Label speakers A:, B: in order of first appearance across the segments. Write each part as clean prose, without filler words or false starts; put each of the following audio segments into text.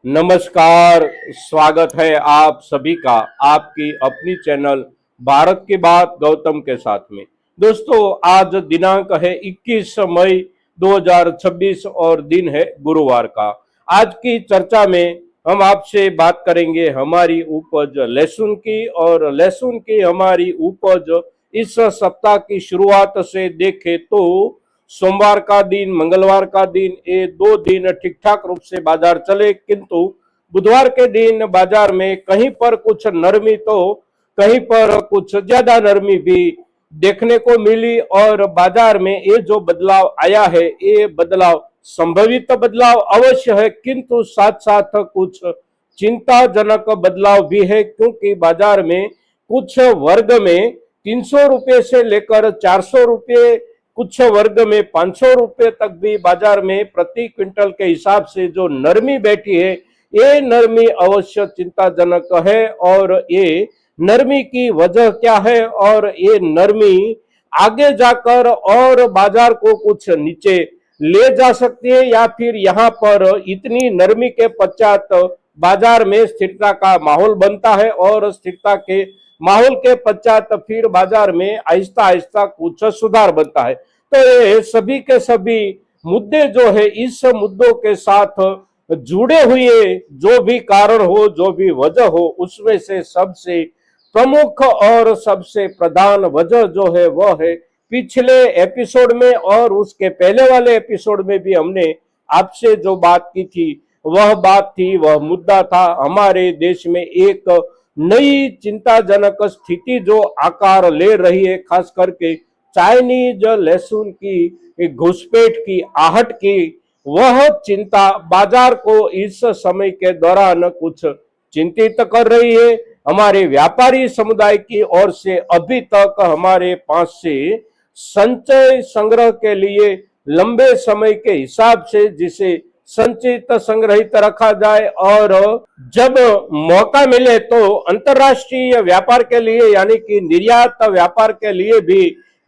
A: नमस्कार। स्वागत है आप सभी का आपकी अपनी चैनल भारत की बात गौतम के साथ में। दोस्तों, आज दिनांक है 21 मई 2026 और दिन है गुरुवार का। आज की चर्चा में हम आपसे बात करेंगे हमारी उपज लहसुन की, और लहसुन की हमारी उपज इस सप्ताह की शुरुआत से देखें तो सोमवार का दिन, मंगलवार का दिन, ये 2 दिन ठीक ठाक रूप से बाजार चले, किंतु बुधवार के दिन बाजार में कहीं पर कुछ नरमी तो कहीं पर कुछ ज्यादा नरमी भी देखने को मिली। और बाजार में ये जो बदलाव आया है, ये बदलाव संभवित बदलाव अवश्य है, किंतु साथ साथ कुछ चिंताजनक बदलाव भी है, क्योंकि बाजार में कुछ वर्ग में 300 रुपये से लेकर 400 रुपये, कुछ वर्ग में 500 रुपये तक भी बाजार में प्रति क्विंटल के हिसाब से जो नरमी बैठी है, ये नरमी अवश्य चिंताजनक है। और ये नरमी की वजह क्या है, और ये नरमी आगे जाकर और बाजार को कुछ नीचे ले जा सकती है, या फिर यहाँ पर इतनी नरमी के पश्चात बाजार में स्थिरता का माहौल बनता है, और स्थिरता के माहौल के पश्चात फिर बाजार में आहिस्ता आहिस्ता कुछ सुधार बनता है। तो ये सभी के सभी मुद्दे जो है, इस मुद्दों के साथ जुड़े हुए जो भी कारण हो, जो भी वजह हो, उसमें से सबसे प्रमुख और सबसे प्रधान वजह जो है वह है, पिछले एपिसोड में और उसके पहले वाले एपिसोड में भी हमने आपसे जो बात की थी, वह मुद्दा था हमारे देश में एक नई चिंताजनक स्थिति जो आकार ले रही है, खास करके चाइनीज लहसुन की घुसपैठ की आहट की। वह चिंता बाजार को इस समय के दौरान कुछ चिंतित कर रही है। हमारे व्यापारी समुदाय की ओर से अभी तक हमारे पास से संचय संग्रह के लिए लंबे समय के हिसाब से जिसे संचित संग्रहित रखा जाए, और जब मौका मिले तो अंतर्राष्ट्रीय व्यापार के लिए यानी कि निर्यात व्यापार के लिए भी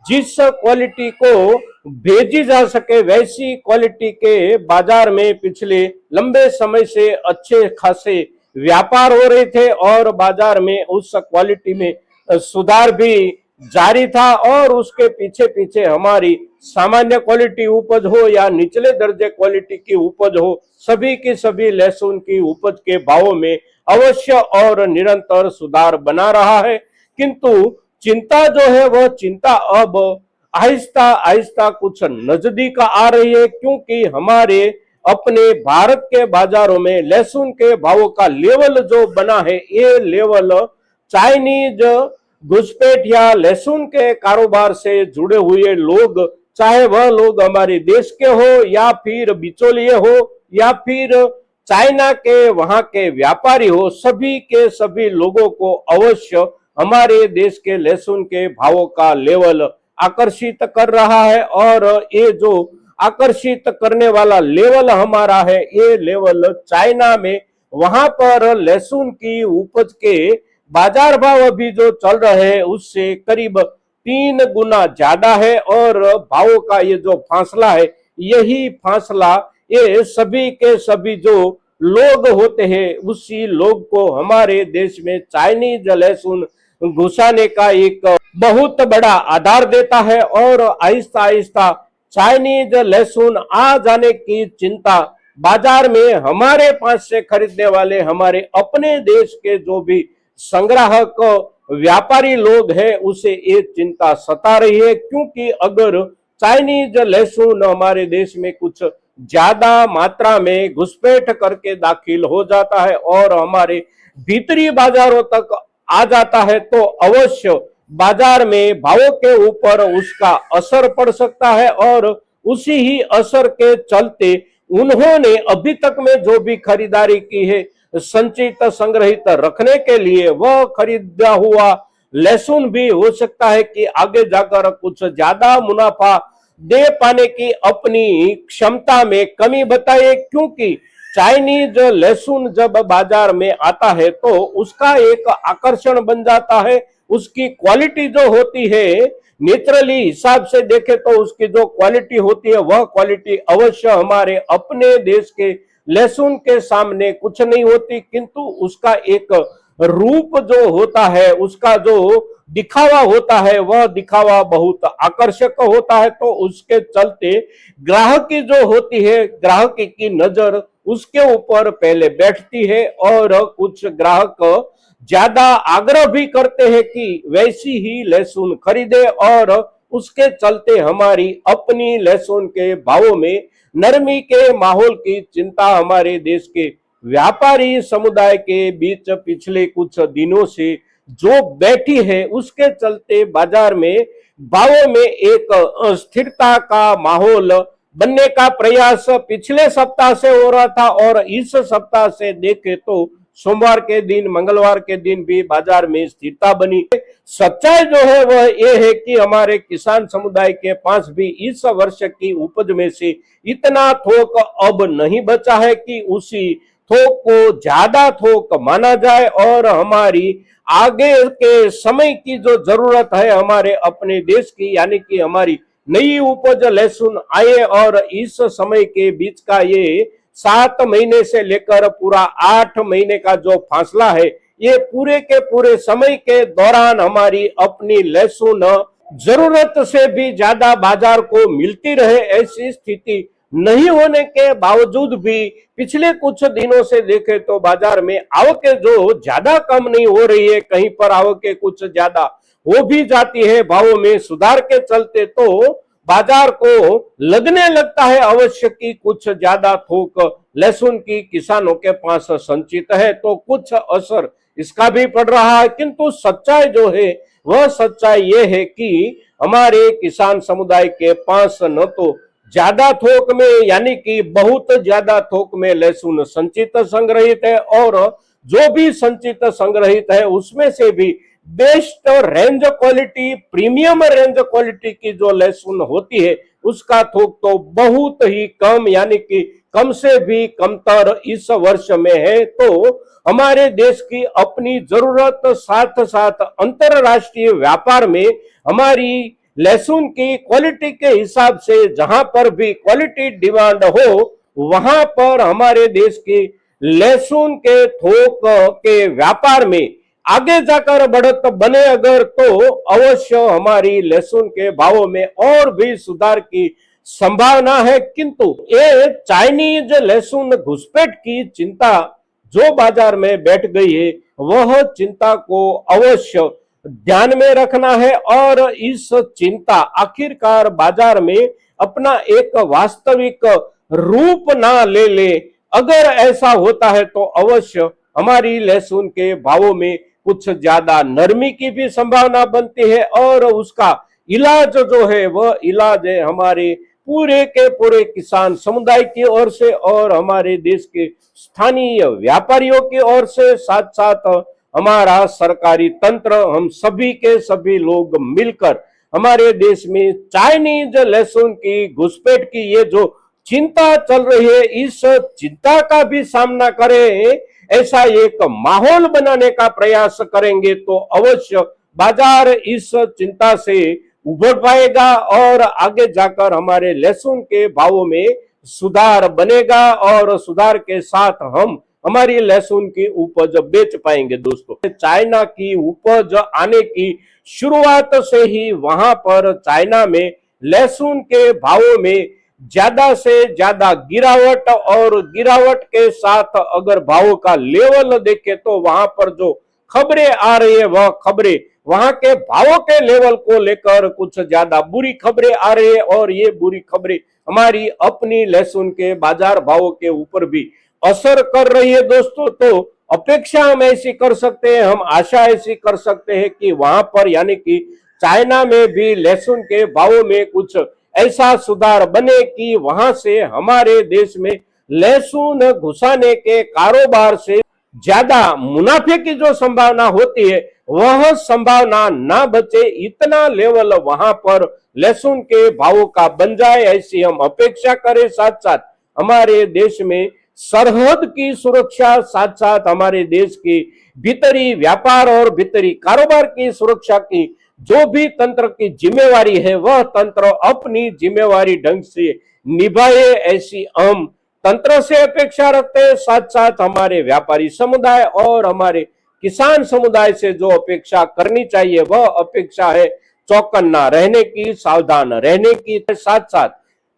A: जिस क्वालिटी को भेजी जा सके, वैसी क्वालिटी के बाजार में पिछले लंबे समय से अच्छे खासे व्यापार हो रहे थे, और बाजार में उस क्वालिटी में सुधार भी जारी था। और उसके पीछे पीछे हमारी सामान्य क्वालिटी उपज हो या निचले दर्जे क्वालिटी की उपज हो, सभी की सभी लहसुन की उपज के भावों में अवश्य और निरंतर सुधार बना रहा है। किंतु चिंता जो है, वह चिंता अब आहिस्ता आहिस्ता कुछ नजदीक आ रही है, क्योंकि हमारे अपने भारत के बाजारों में लहसुन के भावों का लेवल जो बना है, ये लेवल चाइनीज घुसपैठ या लहसुन के कारोबार से जुड़े हुए लोग, चाहे वह लोग हमारे देश के हो या फिर बिचौलिए हो या फिर चाइना के वहां के व्यापारी हो, सभी के सभी लोगों को अवश्य हमारे देश के लहसुन के भावों का लेवल आकर्षित कर रहा है। और ये जो आकर्षित करने वाला लेवल हमारा है, ये लेवल चाइना में वहां पर लहसुन की उपज के बाजार भाव अभी जो चल रहे हैं उससे करीब 3 गुना ज्यादा है। और भावों का ये जो फासला है, यही फासला ये सभी के सभी जो लोग होते हैं, उसी लोग को हमारे देश में चाइनीज लहसुन घुसाने का एक बहुत बड़ा आधार देता है। और आहिस्ता आहिस्ता चाइनीज लहसुन आ जाने की चिंता बाजार में हमारे पास से खरीदने वाले हमारे अपने देश के जो भी संग्राहक व्यापारी लोग हैं, उसे ये चिंता सता रही है, क्योंकि अगर चाइनीज लहसुन हमारे देश में कुछ ज्यादा मात्रा में घुसपैठ करके दाखिल हो जाता है और हमारे भीतरी बाजारों तक आ जाता है, तो अवश्य बाजार में भावों के ऊपर उसका असर पड़ सकता है। और उसी ही असर के चलते उन्होंने अभी तक में जो भी खरीदारी की है संचित संग्रहित रखने के लिए, वह खरीदा हुआ लहसुन भी हो सकता है कि आगे जाकर कुछ ज्यादा मुनाफा दे पाने की अपनी क्षमता में कमी बताए, क्योंकि चाइनीज लहसुन जब बाजार में आता है तो उसका एक आकर्षण बन जाता है। उसकी क्वालिटी जो होती है, नेचुरली हिसाब से देखे तो उसकी जो क्वालिटी होती है, वह क्वालिटी अवश्य हमारे अपने देश के लहसुन के सामने कुछ नहीं होती, किंतु उसका एक रूप जो होता है, उसका जो दिखावा होता है, वह दिखावा बहुत आकर्षक होता है। तो उसके चलते ग्राहक की जो होती है, ग्राहक की नजर उसके ऊपर पहले बैठती है और कुछ ग्राहक ज्यादा आग्रह भी करते हैं कि वैसी ही लहसुन खरीदे, और उसके चलते हमारी अपनी लहसुन के भावों में नरमी के माहौल की चिंता हमारे देश के व्यापारी समुदाय के बीच पिछले कुछ दिनों से जो बैठी है, उसके चलते बाजार में भावों में एक अस्थिरता का माहौल बनने का प्रयास पिछले सप्ताह से हो रहा था, और इस सप्ताह से देखे तो सोमवार के दिन, मंगलवार के दिन भी बाजार में स्थिरता बनी। सच्चाई जो है वह ये है कि हमारे किसान समुदाय के पास भी इस वर्ष की उपज में से इतना थोक अब नहीं बचा है कि उसी थोक को ज्यादा थोक माना जाए, और हमारी आगे के समय की जो जरूरत है हमारे अपने देश की, यानी कि हमारी नई उपज लहसुन आए, और इस समय के बीच का ये 7 महीने से लेकर पूरा 8 महीने का जो फासला है, ये पूरे के पूरे समय के दौरान हमारी अपनी लहसुन जरूरत से भी ज्यादा बाजार को मिलती रहे, ऐसी स्थिति नहीं होने के बावजूद भी पिछले कुछ दिनों से देखें तो बाजार में आवकें जो ज्यादा कम नहीं हो रही है, कहीं पर आवकें कुछ ज्यादा हो भी जाती है भावों में सुधार के चलते, तो बाजार को लगने लगता है अवश्य की कुछ ज्यादा थोक लहसुन की किसानों के पास संचित है, तो कुछ असर इसका भी पड़ रहा है। किंतु सच्चाई जो है वह सच्चाई ये है कि हमारे किसान समुदाय के पास न तो ज्यादा थोक में, यानी कि बहुत ज्यादा थोक में लहसुन संचित संग्रहित है, और जो भी संचित संग्रहित है उसमें से भी best range quality, premium range quality की जो लहसुन होती है उसका थोक तो बहुत ही कम, यानी कि कम से भी कमतर इस वर्ष में है। तो हमारे देश की अपनी जरूरत, साथ साथ अंतरराष्ट्रीय व्यापार में हमारी लहसुन की क्वालिटी के हिसाब से जहां पर भी क्वालिटी डिमांड हो, वहां पर हमारे देश की लहसुन के थोक के व्यापार में आगे जाकर बढ़त बने अगर, तो अवश्य हमारी लहसुन के भावों में और भी सुधार की संभावना है। किंतु ये चाइनीज लहसुन घुसपैठ की चिंता जो बाजार में बैठ गई है, वह चिंता को अवश्य ध्यान में रखना है, और इस चिंता आखिरकार बाजार में अपना एक वास्तविक रूप ना ले ले। अगर ऐसा होता है तो अवश्य हमारी लहसुन के भावों में कुछ ज्यादा नरमी की भी संभावना बनती है, और उसका इलाज जो है वह इलाज है हमारे पूरे के पूरे किसान समुदाय की ओर से और हमारे देश के स्थानीय व्यापारियों की ओर से, साथ साथ हमारा सरकारी तंत्र, हम सभी के सभी लोग मिलकर हमारे देश में चाइनीज लहसुन की घुसपैठ की ये जो चिंता चल रही है, इस चिंता का भी सामना करें, ऐसा एक माहौल बनाने का प्रयास करेंगे तो अवश्य बाजार इस चिंता से उभर पाएगा, और आगे जाकर हमारे लहसुन के भावों में सुधार बनेगा, और सुधार के साथ हम हमारी लहसुन की उपज बेच पाएंगे। दोस्तों, चाइना की उपज आने की शुरुआत से ही वहां पर चाइना में लहसुन के भावों में ज्यादा से ज्यादा गिरावट, और गिरावट के साथ अगर भावों का लेवल देखें तो वहां पर जो खबरें आ रही है वह खबरें वहां के भावों के लेवल को लेकर कुछ ज्यादा बुरी खबरें आ रही है, और ये बुरी खबरें हमारी अपनी लहसुन के बाजार भावों के ऊपर भी असर कर रही है। दोस्तों, तो अपेक्षा हम ऐसी कर सकते हैं, हम आशा ऐसी कर सकते हैं कि वहां पर यानी कि चाइना में भी लहसुन के भावों में कुछ ऐसा सुधार बने कि वहां से हमारे देश में लहसुन घुसाने के कारोबार से ज्यादा मुनाफे की जो संभावना होती है वह संभावना ना बचे, इतना लेवल वहां पर लहसुन के भावों का बन जाए, ऐसी हम अपेक्षा करें। साथ साथ हमारे देश में सरहद की सुरक्षा, साथ साथ हमारे देश की भीतरी व्यापार और भीतरी कारोबार की सुरक्षा की जो भी तंत्र की जिम्मेवारी है वह तंत्र अपनी जिम्मेवारी ढंग से निभाए, ऐसी हम तंत्र से अपेक्षा रखते हैं, साथ साथ हमारे व्यापारी समुदाय और हमारे किसान समुदाय से जो अपेक्षा करनी चाहिए वह अपेक्षा है चौकन्ना रहने की, सावधान रहने की। साथ साथ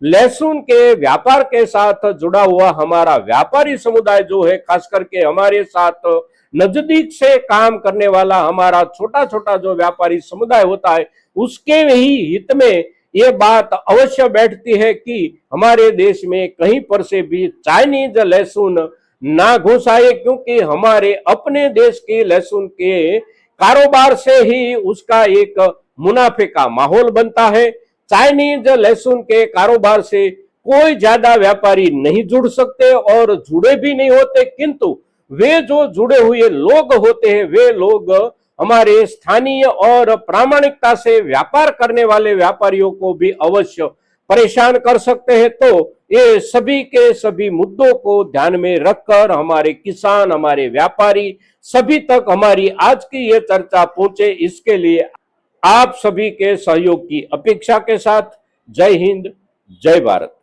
A: लहसुन के व्यापार के साथ जुड़ा हुआ हमारा व्यापारी समुदाय जो है, खास करके हमारे साथ नजदीक से काम करने वाला हमारा छोटा छोटा जो व्यापारी समुदाय होता है, उसके ही हित में ये बात अवश्य बैठती है कि हमारे देश में कहीं पर से भी चाइनीज लहसुन ना घुस आए, क्योंकि हमारे अपने देश के लहसुन के कारोबार से ही उसका एक मुनाफे का माहौल बनता है। चाइनीज लहसुन के कारोबार से कोई ज्यादा व्यापारी नहीं जुड़ सकते और जुड़े भी नहीं होते, किंतु वे जो जुड़े हुए लोग होते हैं वे लोग हमारे स्थानीय और प्रामाणिकता से व्यापार करने वाले व्यापारियों को भी अवश्य परेशान कर सकते हैं। तो ये सभी के सभी मुद्दों को ध्यान में रखकर हमारे किसान, हमारे व्यापारी सभी तक हमारी आज की ये चर्चा पहुंचे, इसके लिए आप सभी के सहयोग की अपेक्षा के साथ जय हिंद, जय भारत।